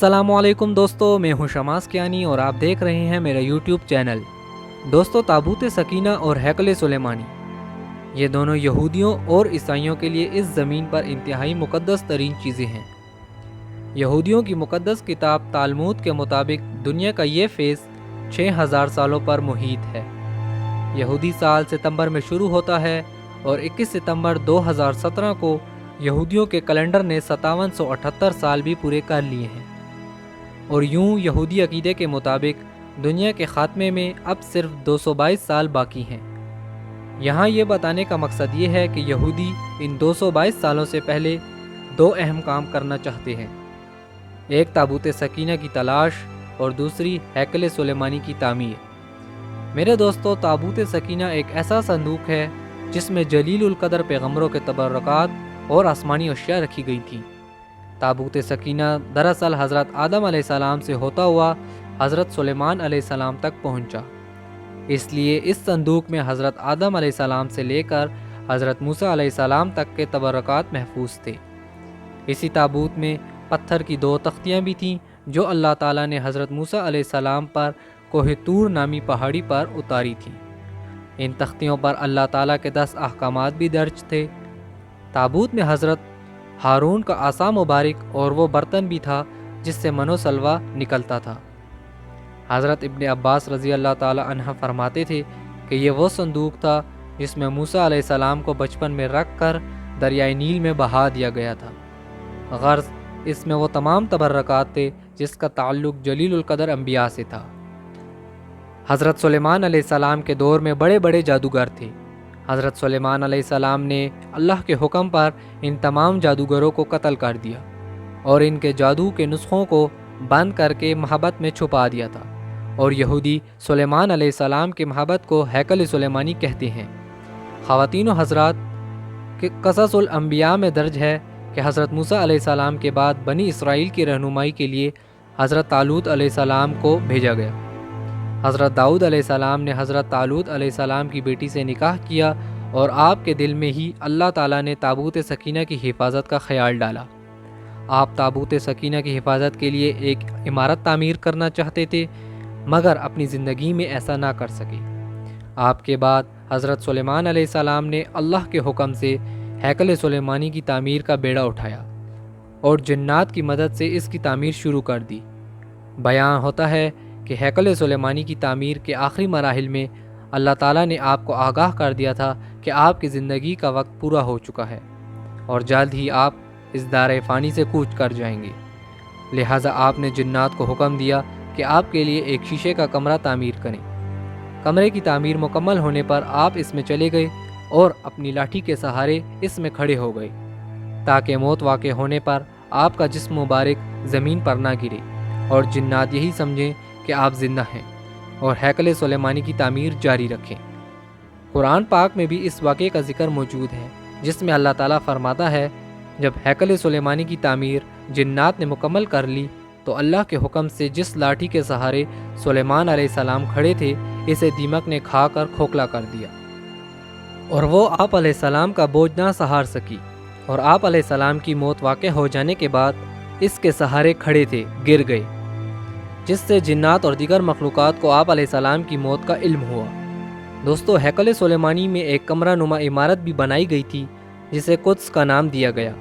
السلام علیکم دوستو، میں ہوں شماس کیانی اور آپ دیکھ رہے ہیں میرا یوٹیوب چینل۔ دوستو، تابوت سکینہ اور ہیکل سلیمانی یہ دونوں یہودیوں اور عیسائیوں کے لیے اس زمین پر انتہائی مقدس ترین چیزیں ہیں۔ یہودیوں کی مقدس کتاب تالمود کے مطابق دنیا کا یہ فیض 6000 سالوں پر محیط ہے۔ یہودی سال ستمبر میں شروع ہوتا ہے اور 21 ستمبر 2017 کو یہودیوں کے کیلنڈر نے 5778 سال بھی پورے کر لیے ہیں۔ اور یوں یہودی عقیدے کے مطابق دنیا کے خاتمے میں اب صرف 222 سال باقی ہیں۔ یہاں یہ بتانے کا مقصد یہ ہے کہ یہودی ان 222 سالوں سے پہلے دو اہم کام کرنا چاہتے ہیں، ایک تابوت سکینہ کی تلاش اور دوسری ہیکل سلیمانی کی تعمیر۔ میرے دوستو، تابوت سکینہ ایک ایسا صندوق ہے جس میں جلیل القدر پیغمبروں کے تبرکات اور آسمانی اشیاء رکھی گئی تھیں۔ تابوت سکینہ دراصل حضرت آدم علیہ السلام سے ہوتا ہوا حضرت سلیمان علیہ السلام تک پہنچا، اس لیے اس صندوق میں حضرت آدم علیہ السلام سے لے کر حضرت موسیٰ علیہ السلام تک کے تبرکات محفوظ تھے۔ اسی تابوت میں پتھر کی 2 تختیاں بھی تھیں جو اللہ تعالیٰ نے حضرت موسیٰ علیہ السلام پر کوہ طور نامی پہاڑی پر اتاری تھیں۔ ان تختیوں پر اللہ تعالیٰ کے 10 احکامات بھی درج تھے۔ تابوت میں حضرت ہارون کا عصا مبارک اور وہ برتن بھی تھا جس سے من و سلوہ نکلتا تھا۔ حضرت ابن عباس رضی اللہ تعالی عنہ فرماتے تھے کہ یہ وہ صندوق تھا جس میں موسیٰ علیہ السلام کو بچپن میں رکھ کر دریائے نیل میں بہا دیا گیا تھا۔ غرض اس میں وہ تمام تبرکات تھے جس کا تعلق جلیل القدر انبیاء سے تھا۔ حضرت سلیمان علیہ السلام کے دور میں بڑے بڑے جادوگر تھے۔ حضرت سلیمان علیہ السلام نے اللہ کے حکم پر ان تمام جادوگروں کو قتل کر دیا اور ان کے جادو کے نسخوں کو بند کر کے محبت میں چھپا دیا تھا، اور یہودی سلیمان علیہ السلام کی محبت کو ہیکل سلیمانی کہتے ہیں۔ خواتین و حضرات، کہ قصص الانبیاء میں درج ہے کہ حضرت موسیٰ علیہ السلام کے بعد بنی اسرائیل کی رہنمائی کے لیے حضرت طالوت علیہ السلام کو بھیجا گیا۔ حضرت داؤد علیہ السلام نے حضرت طالوت علیہ السلام کی بیٹی سے نکاح کیا اور آپ کے دل میں ہی اللہ تعالیٰ نے تابوت سکینہ کی حفاظت کا خیال ڈالا۔ آپ تابوت سکینہ کی حفاظت کے لیے ایک عمارت تعمیر کرنا چاہتے تھے، مگر اپنی زندگی میں ایسا نہ کر سکے۔ آپ کے بعد حضرت سلیمان علیہ السلام نے اللہ کے حکم سے ہیکل سلیمانی کی تعمیر کا بیڑا اٹھایا اور جنات کی مدد سے اس کی تعمیر شروع کر دی۔ بیان ہوتا ہے کہ ہیکل سلیمانی کی تعمیر کے آخری مراحل میں اللہ تعالیٰ نے آپ کو آگاہ کر دیا تھا کہ آپ کی زندگی کا وقت پورا ہو چکا ہے اور جلد ہی آپ اس دار فانی سے کوچ کر جائیں گے۔ لہٰذا آپ نے جنات کو حکم دیا کہ آپ کے لیے ایک شیشے کا کمرہ تعمیر کریں۔ کمرے کی تعمیر مکمل ہونے پر آپ اس میں چلے گئے اور اپنی لاٹھی کے سہارے اس میں کھڑے ہو گئے تاکہ موت واقع ہونے پر آپ کا جسم مبارک زمین پر نہ گرے اور جنات یہی سمجھیں کہ آپ زندہ ہیں اور ہیکل سلیمانی کی تعمیر جاری رکھیں۔ قرآن پاک میں بھی اس واقعے کا ذکر موجود ہے جس میں اللہ تعالیٰ فرماتا ہے، جب ہیکل سلیمانی کی تعمیر جنات نے مکمل کر لی تو اللہ کے حکم سے جس لاٹھی کے سہارے سلیمان علیہ السلام کھڑے تھے اسے دیمک نے کھا کر کھوکھلا کر دیا اور وہ آپ علیہ السلام کا بوجھ نہ سہار سکی، اور آپ علیہ السلام کی موت واقع ہو جانے کے بعد اس کے سہارے کھڑے تھے، گر گئے، جس سے جنات اور دیگر مخلوقات کو آپ علیہ السلام کی موت کا علم ہوا۔ دوستو، ہیکل سلیمانی میں ایک کمرہ نما عمارت بھی بنائی گئی تھی جسے قدس کا نام دیا گیا۔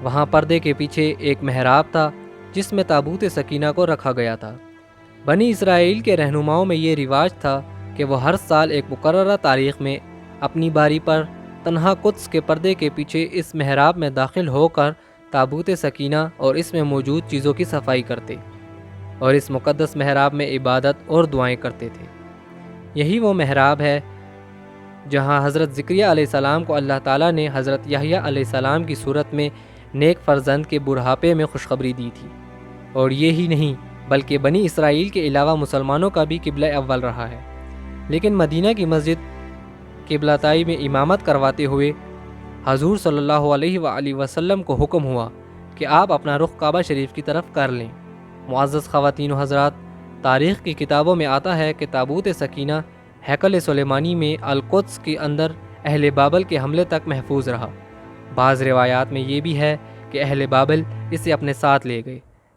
وہاں پردے کے پیچھے ایک محراب تھا جس میں تابوت سکینہ کو رکھا گیا تھا۔ بنی اسرائیل کے رہنماؤں میں یہ رواج تھا کہ وہ ہر سال ایک مقررہ تاریخ میں اپنی باری پر تنہا قدس کے پردے کے پیچھے اس محراب میں داخل ہو کر تابوت سکینہ اور اس میں موجود چیزوں کی صفائی کرتے اور اس مقدس محراب میں عبادت اور دعائیں کرتے تھے۔ یہی وہ محراب ہے جہاں حضرت زکریا علیہ السلام کو اللہ تعالیٰ نے حضرت یحییٰ علیہ السلام کی صورت میں نیک فرزند کے بڑھاپے میں خوشخبری دی تھی، اور یہی نہیں بلکہ بنی اسرائیل کے علاوہ مسلمانوں کا بھی قبلہ اول رہا ہے۔ لیکن مدینہ کی مسجد قبلتائی میں امامت کرواتے ہوئے حضور صلی اللہ علیہ وآلہ وسلم کو حکم ہوا کہ آپ اپنا رخ کعبہ شریف کی طرف کر لیں۔ معزز خواتین و حضرات، تاریخ کی کتابوں میں آتا ہے کہ تابوت سکینہ ہیکل سلیمانی میں القدس کے اندر اہل بابل کے حملے تک محفوظ رہا۔ بعض روایات میں یہ بھی ہے کہ اہل بابل اسے اپنے ساتھ لے گئے،